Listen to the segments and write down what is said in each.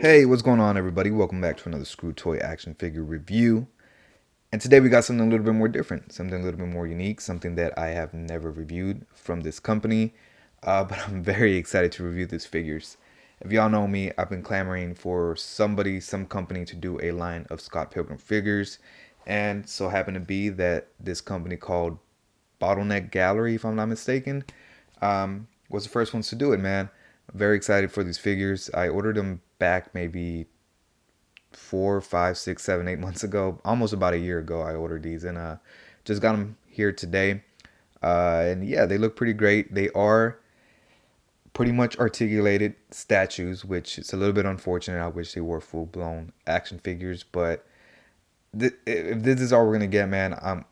Hey, what's going on, everybody? Welcome back to another Screw Toy action figure review. And today we got something a little bit more different, something a little bit more unique, something that I have never reviewed from this company. But I'm very excited to review these figures. If y'all know me, I've been clamoring for some company to do a line of Scott Pilgrim figures. And so happened to be that this company called Bottleneck Gallery, if I'm not mistaken, was the first ones to do it, man. I'm very excited for these figures. I ordered them back maybe 4, 5, 6, 7, 8 months ago, almost about a year ago. I ordered these and just got them here today. And yeah, they look pretty great. They are pretty much articulated statues, which is a little bit unfortunate. I wish they were full blown action figures, but if this is all we're gonna get, man,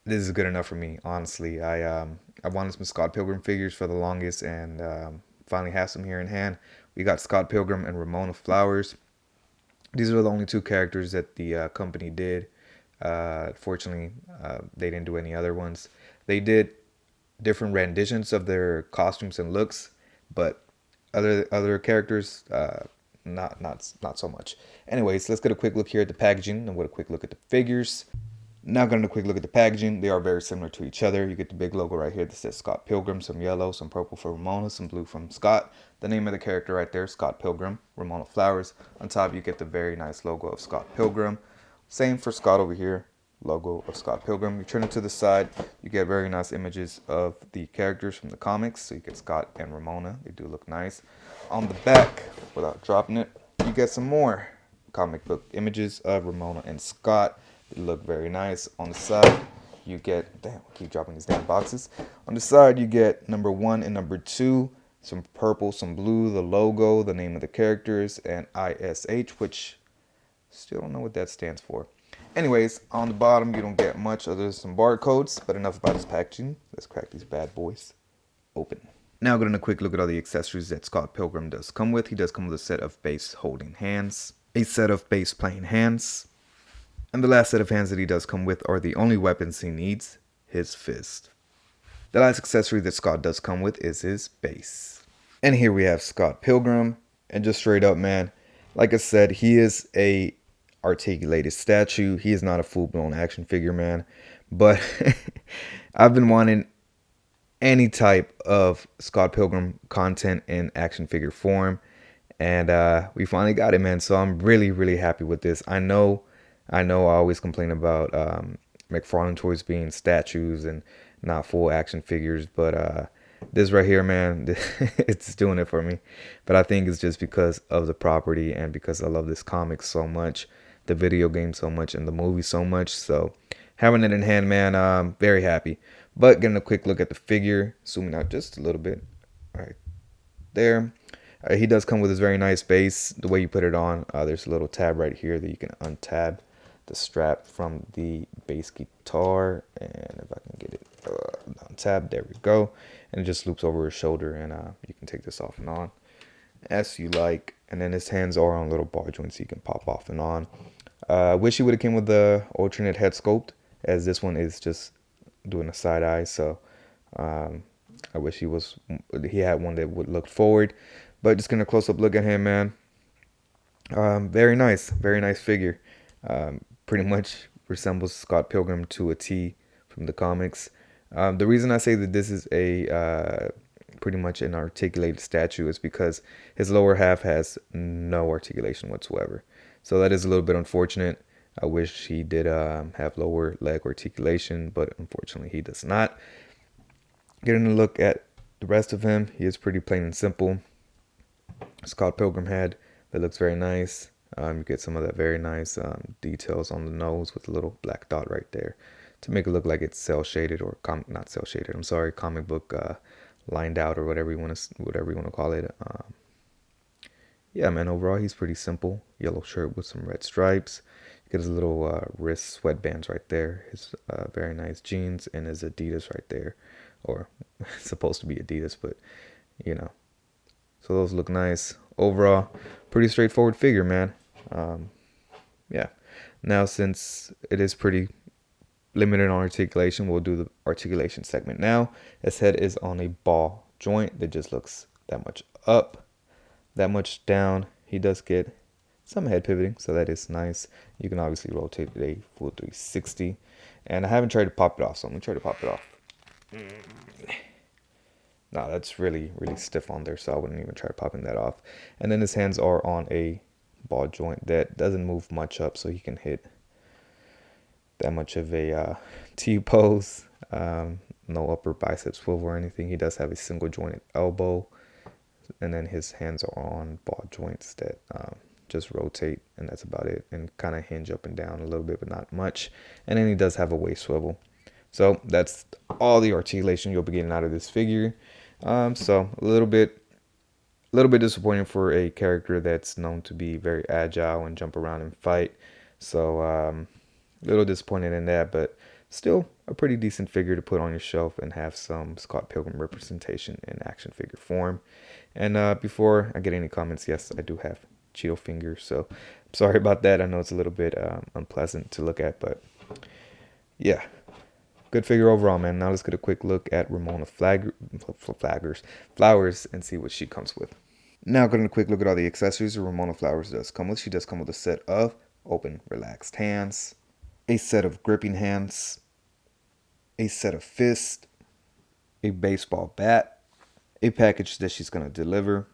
this is good enough for me. Honestly, I wanted some Scott Pilgrim figures for the longest, and finally have some here in hand. We got Scott Pilgrim and Ramona Flowers. These are the only two characters that the company did. Fortunately, they didn't do any other ones. They did different renditions of their costumes and looks, but other characters, not so much. Anyways, let's get a quick look here at the packaging and what a quick look at the figures. Now getting a quick look at the packaging. They are very similar to each other. You get the big logo right here that says Scott Pilgrim, some yellow, some purple for Ramona, some blue from Scott. The name of the character right there, Scott Pilgrim, Ramona Flowers. On top, you get the very nice logo of Scott Pilgrim. Same for Scott over here, logo of Scott Pilgrim. You turn it to the side, you get very nice images of the characters from the comics. So you get Scott and Ramona. They do look nice. On the back, without dropping it, you get some more comic book images of Ramona and Scott. They look very nice. On the side, you get, damn, I keep dropping these damn boxes. On the side, you get number 1 and number 2, some purple, some blue, the logo, the name of the characters, and ISH, which still don't know what that stands for. Anyways, on the bottom, you don't get much other than some barcodes, but enough about this packaging. Let's crack these bad boys open. Now getting a quick look at all the accessories that Scott Pilgrim does come with. He does come with a set of base holding hands, a set of base playing hands, and the last set of hands that he does come with are the only weapons he needs, his fist. The last accessory that Scott does come with is his base. And here we have Scott Pilgrim. And just straight up, man, like I said, he is a articulated statue. He is not a full-blown action figure, man. But I've been wanting any type of Scott Pilgrim content in action figure form. And we finally got it, man. So I'm really, really happy with this. I know I always complain about McFarlane toys being statues and not full action figures, but this right here, man, it's doing it for me. But I think it's just because of the property and because I love this comic so much, the video game so much, and the movie so much. So having it in hand, man, I'm very happy. But getting a quick look at the figure, zooming out just a little bit, right there. He does come with his very nice base. The way you put it on, there's a little tab right here that you can untab the strap from the bass guitar, and if I can get it untabbed, there we go, and it just loops over his shoulder, and you can take this off and on as you like. And then his hands are on little bar joints, so you can pop off and on. I wish he would have came with the alternate head sculpt, as this one is just doing a side eye, so I wish he had one that would look forward. But just gonna close up look at him, man. Very nice figure. Pretty much resembles Scott Pilgrim to a T from the comics. The reason I say that this is a pretty much an articulated statue is because his lower half has no articulation whatsoever. So that is a little bit unfortunate. I wish he did have lower leg articulation, but unfortunately he does not. Getting a look at the rest of him, he is pretty plain and simple. Scott Pilgrim head that looks very nice. You get some of that very nice details on the nose with a little black dot right there to make it look like it's cell shaded or not cell shaded. I'm sorry, comic book lined out or whatever you want to call it. Yeah, man. Overall, he's pretty simple. Yellow shirt with some red stripes. You get his little wrist sweatbands right there. His very nice jeans and his Adidas right there, or it's supposed to be Adidas, but you know. So those look nice. Overall, pretty straightforward figure, man. Yeah. Now, since it is pretty limited on articulation, we'll do the articulation segment now. His head is on a ball joint that just looks that much up, that much down. He does get some head pivoting, so that is nice. You can obviously rotate it a full 360. And I haven't tried to pop it off, so I'm gonna try to pop it off. No, that's really, really stiff on there, so I wouldn't even try popping that off. And then his hands are on a ball joint that doesn't move much up, so he can hit that much of a T pose. No upper bicep swivel or anything. He does have a single jointed elbow, and then his hands are on ball joints that just rotate, and that's about it, and kind of hinge up and down a little bit, but not much. And then he does have a waist swivel. So that's all the articulation you'll be getting out of this figure. So a little bit disappointing for a character that's known to be very agile and jump around and fight. So a little disappointed in that, but still a pretty decent figure to put on your shelf and have some Scott Pilgrim representation in action figure form. And before I get any comments, yes, I do have Cheeto fingers, so I'm sorry about that. I know it's a little bit unpleasant to look at, but yeah, good figure overall, man. Now let's get a quick look at Ramona Flowers and see what she comes with. Now getting a quick look at all the accessories Ramona Flowers does come with. She does come with a set of open, relaxed hands, a set of gripping hands, a set of fists, a baseball bat, a package that she's going to deliver,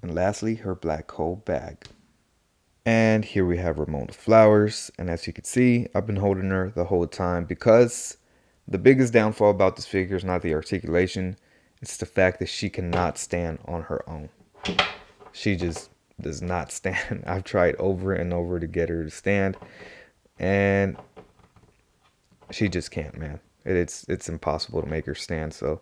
and lastly, her black hole bag. And here we have Ramona Flowers, and as you can see, I've been holding her the whole time because the biggest downfall about this figure is not the articulation, it's the fact that she cannot stand on her own. She just does not stand. I've tried over and over to get her to stand, and she just can't, man. It's impossible to make her stand, so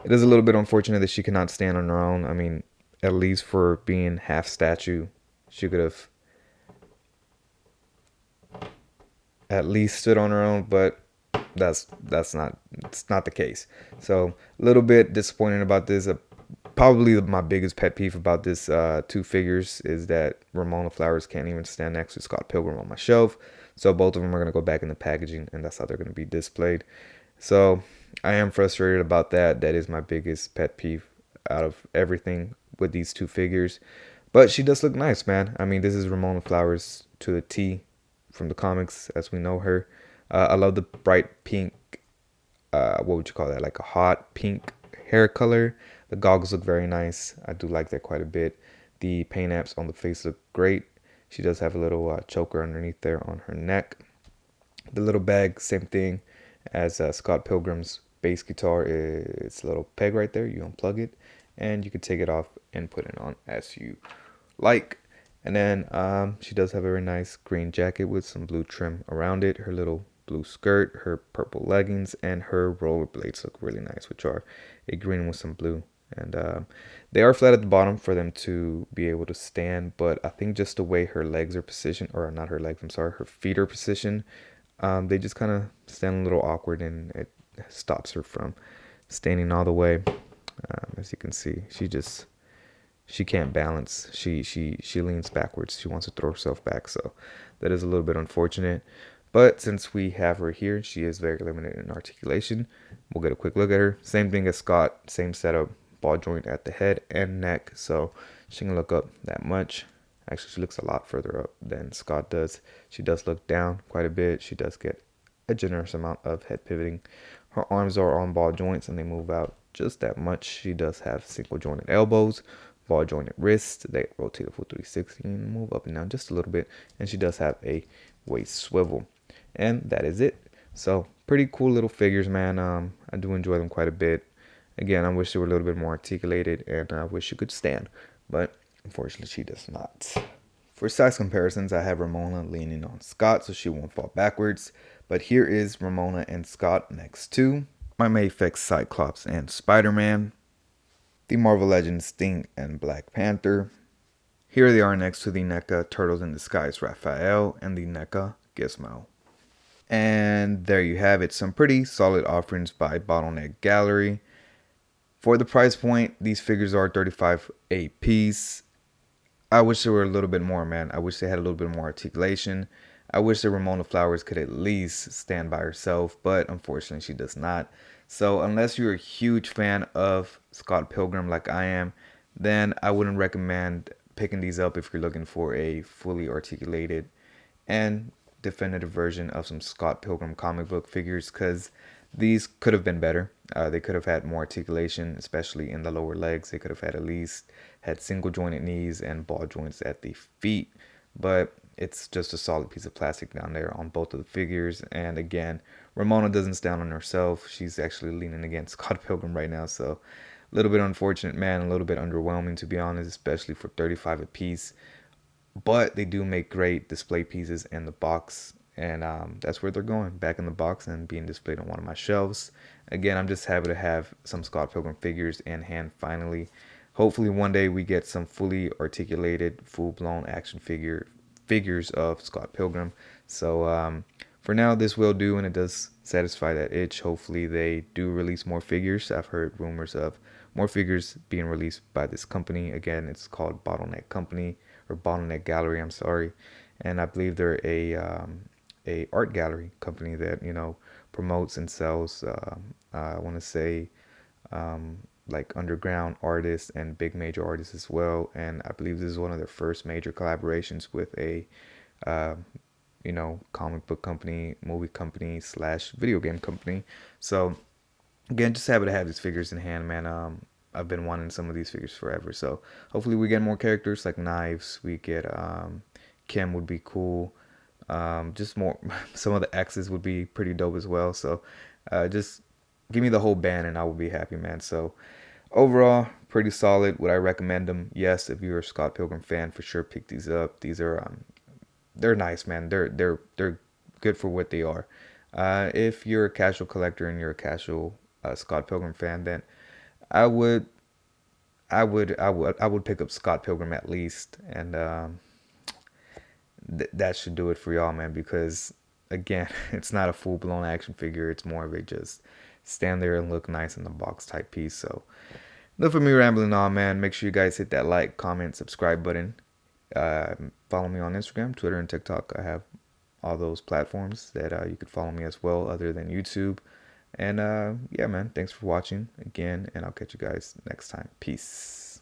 it is a little bit unfortunate that she cannot stand on her own. I mean, at least for being half statue, she could have at least stood on her own, but it's not the case. So a little bit disappointed about this. Probably my biggest pet peeve about this two figures is that Ramona Flowers can't even stand next to Scott Pilgrim on my shelf. So both of them are going to go back in the packaging, and that's how they're going to be displayed. So I am frustrated about that. That is my biggest pet peeve out of everything with these two figures. But she does look nice, man. I mean, this is Ramona Flowers to a T from the comics as we know her. I love the bright pink, what would you call that? Like a hot pink hair color. The goggles look very nice. I do like that quite a bit. The paint apps on the face look great. She does have a little choker underneath there on her neck. The little bag, same thing as Scott Pilgrim's bass guitar. It's a little peg right there. You unplug it, and you can take it off and put it on as you like. And then she does have a very nice green jacket with some blue trim around it. Her little blue skirt, her purple leggings, and her rollerblades look really nice, which are a green with some blue. And they are flat at the bottom for them to be able to stand, but I think just the way her legs are positioned, or not her legs, I'm sorry, her feet are positioned, they just kind of stand a little awkward, and it stops her from standing all the way. As you can see, she can't balance. She leans backwards. She wants to throw herself back, so that is a little bit unfortunate. But since we have her here, she is very limited in articulation. We'll get a quick look at her. Same thing as Scott, same setup, ball joint at the head and neck, so she can look up that much. Actually, she looks a lot further up than Scott does. She does look down quite a bit. She does get a generous amount of head pivoting. Her arms are on ball joints and they move out just that much. She does have single jointed elbows, ball jointed wrists. They rotate a full 360 and move up and down just a little bit. And she does have a waist swivel. And that is it. So pretty cool little figures, man. I do enjoy them quite a bit. Again, I wish they were a little bit more articulated, and I wish she could stand, but unfortunately she does not. For size comparisons, I have Ramona leaning on Scott so she won't fall backwards, but here is Ramona and Scott next to my Mayfix Cyclops and Spider-Man, the Marvel Legends Sting and Black Panther. Here they are next to the NECA Turtles in Disguise Raphael and the NECA Gizmo. And there you have it, some pretty solid offerings by Bottleneck Gallery. For the price point, these figures are $35 a piece. I wish there were a little bit more, man. I wish they had a little bit more articulation. I wish that Ramona Flowers could at least stand by herself, but unfortunately she does not. So unless you're a huge fan of Scott Pilgrim like I am, then I wouldn't recommend picking these up if you're looking for a fully articulated and definitive version of some Scott Pilgrim comic book figures, because these could have been better. They could have had more articulation, especially in the lower legs. They could have had at least had single jointed knees and ball joints at the feet, but it's just a solid piece of plastic down there on both of the figures. And again, Ramona doesn't stand on herself. She's actually leaning against Scott Pilgrim right now, so a little bit unfortunate, man. A little bit underwhelming, to be honest, especially for 35 a piece. But they do make great display pieces in the box, and that's where they're going, back in the box and being displayed on one of my shelves. Again, I'm just happy to have some Scott Pilgrim figures in hand finally. Hopefully one day we get some fully articulated, full-blown action figures of Scott Pilgrim. So for now, this will do, and it does satisfy that itch. Hopefully they do release more figures. I've heard rumors of more figures being released by this company. Again, it's called Bottleneck Company, or Bottleneck Gallery, I'm sorry. And I believe they're a art gallery company that, you know, promotes and sells, I want to say, like underground artists and big major artists as well. And I believe this is one of their first major collaborations with a uh, you know, comic book company, movie company slash video game company. So again, just happy to have these figures in hand, man. I've been wanting some of these figures forever. So hopefully we get more characters like Knives. We get Kim would be cool. Just more, some of the X's would be pretty dope as well. So just give me the whole band and I will be happy, man. So overall, pretty solid. Would I recommend them? Yes, if you're a Scott Pilgrim fan, for sure pick these up. These are they're nice, man. They're good for what they are. If you're a casual collector and you're a casual Scott Pilgrim fan, then I would I would pick up Scott Pilgrim at least, and that should do it for y'all, man. Because again, it's not a full blown action figure. It's more of a just stand there and look nice in the box type piece. So enough of me rambling on, man. Make sure you guys hit that like, comment, subscribe button. Follow me on Instagram, Twitter, and TikTok. I have all those platforms that you could follow me as well, other than YouTube. And yeah, man, thanks for watching again, and I'll catch you guys next time. Peace.